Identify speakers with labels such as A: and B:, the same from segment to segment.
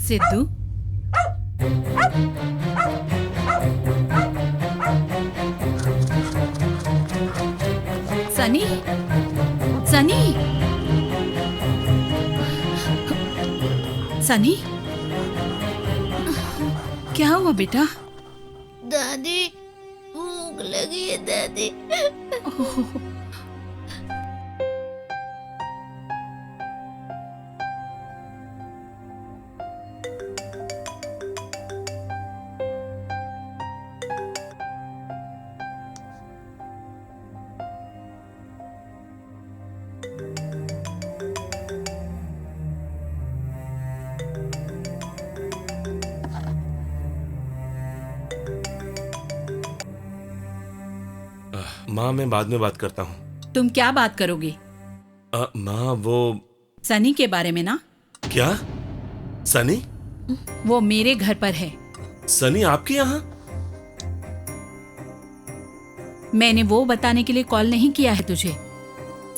A: सिद्धू, सनी, सनी, सनी, क्या हुआ बेटा?
B: दादी, भूख लगी है दादी।
C: माँ, मैं बाद में बात करता हूँ।
A: तुम क्या बात करोगे?
C: माँ, वो
A: सनी के बारे में ना?
C: क्या? सनी?
A: वो मेरे घर पर है।
C: सनी आपके यहाँ?
A: मैंने वो बताने के लिए कॉल नहीं किया है तुझे।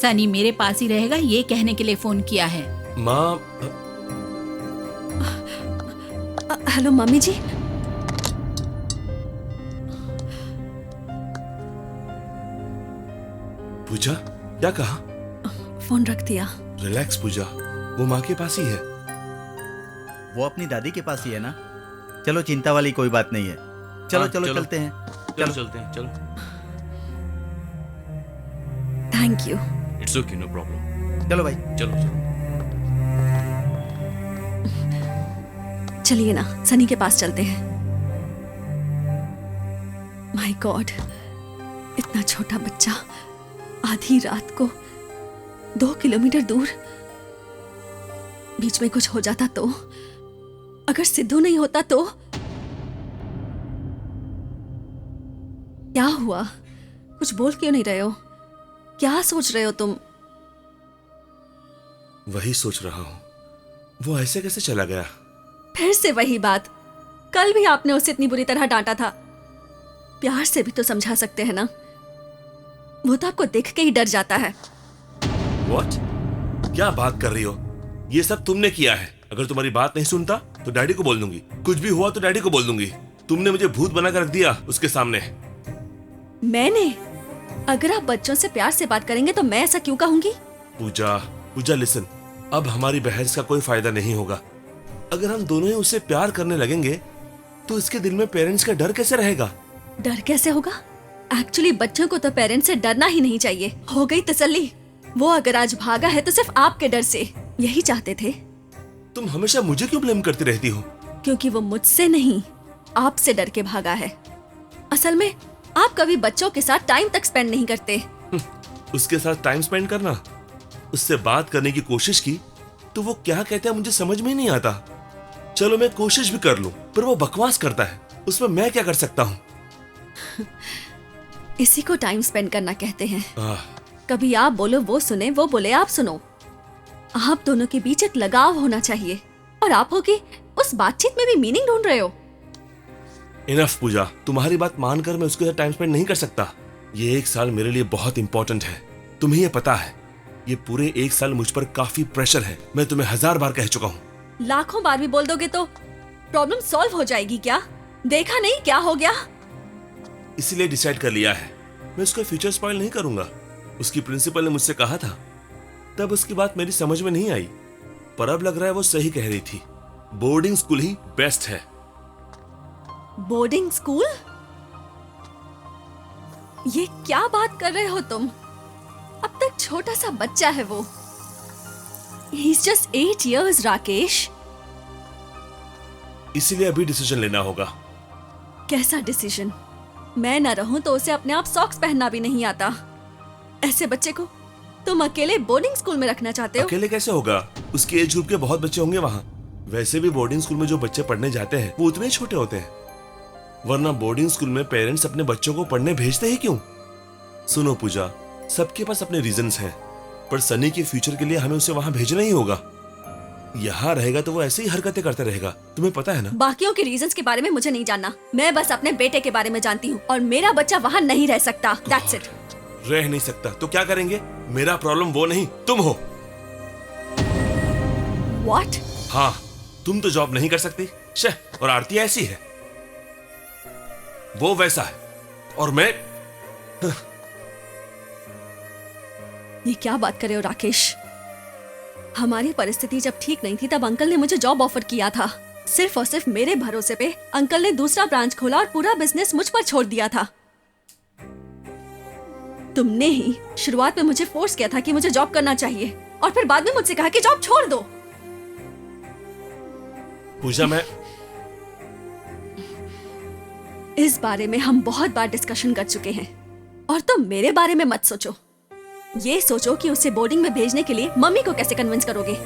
A: सनी मेरे पास ही रहेगा ये कहने के लिए फोन किया है।
C: माँ,
D: हेलो मम्मी जी।
C: पूजा, क्या कहा?
D: फोन रख दिया।
C: रिलैक्स पूजा, वो माँ के पास ही है।
E: वो अपनी दादी के पास ही है ना। चलो, चिंता वाली कोई बात नहीं है। चलो चलो चलते हैं।
C: चलो चलते हैं, चलो।
D: Thank you.
C: It's okay, no problem.
E: चलो भाई,
C: चलो चलो।
D: चलिए ना, सनी के पास चलते हैं। माय गॉड, इतना छोटा बच्चा आधी रात को 2 किलोमीटर दूर। बीच में कुछ हो जाता तो? अगर सिद्धू नहीं होता तो? क्या हुआ? कुछ बोल क्यों नहीं रहे हो? क्या सोच रहे हो तुम?
C: वही सोच रहा हूँ, वो ऐसे कैसे चला गया?
D: फिर से वही बात। कल भी आपने उसे इतनी बुरी तरह डांटा था। प्यार से भी तो समझा सकते हैं ना। वो तो आपको देख के ही डर जाता है।
C: What? क्या बात कर रही हो? ये सब तुमने किया है। अगर तुम्हारी बात नहीं सुनता तो डैडी को बोल दूंगी। कुछ भी हुआ तो डैडी को बोल दूंगी। तुमने मुझे भूत बना कर रख दिया उसके सामने।
D: मैंने? अगर आप बच्चों से प्यार से बात करेंगे तो मैं ऐसा क्यों कहूंगी?
C: पूजा, पूजा लिसन, अब हमारी बहस का कोई फायदा नहीं होगा। अगर हम दोनों ही उससे प्यार करने लगेंगे तो इसके दिल में पेरेंट्स का डर कैसे रहेगा?
D: डर कैसे होगा? एक्चुअली बच्चों को तो पेरेंट्स से डरना ही नहीं चाहिए। हो गई तसल्ली। वो अगर आज भागा है तो सिर्फ आपके डर से। यही चाहते थे।
C: तुम हमेशा मुझे क्यों ब्लेम करती रहती हो?
D: क्योंकि वो मुझसे नहीं, आपसे डर के भागा है। असल में आप कभी बच्चों के साथ टाइम तक स्पेंड नहीं करते।
C: उसके साथ टाइम स्पेंड करना, उससे बात करने की कोशिश की तो वो क्या कहता है मुझे समझ में ही नहीं आता। चलो मैं कोशिश भी कर लूं, पर वो बकवास करता है। उसमें मैं क्या कर सकता हूँ?
D: इसी को टाइम स्पेंड करना कहते हैं।
C: आह,
D: कभी आप बोलो वो सुने, वो बोले आप सुनो। आप दोनों के बीच एक लगाव होना चाहिए। और आप हो कि उस बातचीत में भी मीनिंग ढूंढ रहे हो।
C: इनफ पूजा, तुम्हारी बात मानकर मैं उसके साथ टाइम स्पेंड नहीं कर सकता। ये 1 साल मेरे लिए बहुत इंपॉर्टेंट है, तुम्हें ये पता है। ये पूरे 1 साल मुझ पर काफी प्रेशर है। मैं तुम्हें 1000 बार कह चुका हूँ।
D: लाखों बार भी बोल दोगे तो प्रॉब्लम सॉल्व हो जाएगी क्या? देखा नहीं क्या हो गया?
C: इसीलिए डिसाइड कर लिया है, मैं उसका फ्यूचर स्पॉइल नहीं करूंगा। उसकी प्रिंसिपल ने मुझसे कहा था, तब उसकी बात मेरी समझ में नहीं आई, पर अब लग रहा है वो सही कह रही थी। बोर्डिंग स्कूल ही बेस्ट है।
D: Boarding school? ये क्या बात कर रहे हो तुम? अब तक छोटा सा बच्चा है वो। He's just 8 years, Rakesh.
C: इसीलिए अभी डिसीजन लेना होगा।
D: कैसा डिसीजन? मैं न रहूं तो उसे अपने आप सॉक्स पहनना भी नहीं आता। ऐसे बच्चे को तुम अकेले बोर्डिंग स्कूल में रखना चाहते हो?
C: अकेले कैसे होगा? उसके एज ग्रुप के बहुत बच्चे होंगे वहाँ। वैसे भी बोर्डिंग स्कूल में जो बच्चे पढ़ने जाते हैं वो उतने ही छोटे होते हैं। वरना बोर्डिंग स्कूल में पेरेंट्स अपने बच्चों को पढ़ने भेजते ही क्यों? सुनो पूजा, सबके पास अपने रीजंस हैं, पर सनी के फ्यूचर के लिए हमें उसे वहाँ भेजना ही होगा। यहाँ रहेगा तो वो ऐसे ही हरकतें करता रहेगा, तुम्हें पता है ना।
D: बाकियों के रीजंस के बारे में मुझे नहीं जानना। मैं बस अपने बेटे के बारे में जानती हूँ और मेरा बच्चा वहाँ नहीं रह सकता। That's it।
C: रह नहीं सकता तो क्या करेंगे? मेरा प्रॉब्लम वो नहीं, तुम हो।
D: What?
C: हाँ, तुम तो जॉब नहीं कर सकती। शे, और आरती ऐसी है, वो वैसा है, और मैं।
D: ये क्या बात कर रहे हो राकेश? हमारी परिस्थिति जब ठीक नहीं थी तब अंकल ने मुझे जॉब ऑफर किया था। सिर्फ और सिर्फ मेरे भरोसे पे अंकल ने दूसरा ब्रांच खोला और पूरा बिजनेस मुझ पर छोड़ दिया था। तुमने ही शुरुआत में मुझे फोर्स किया था कि मुझे जॉब करना चाहिए और फिर बाद में मुझसे कहा कि जॉब छोड़ दो।
C: पूजा, मैं
D: इस बारे में हम बहुत बार डिस्कशन कर चुके हैं और तुम मेरे बारे में मत सोचो। ये सोचो कि उसे बोर्डिंग में भेजने के लिए मम्मी को कैसे कन्विंस करोगे।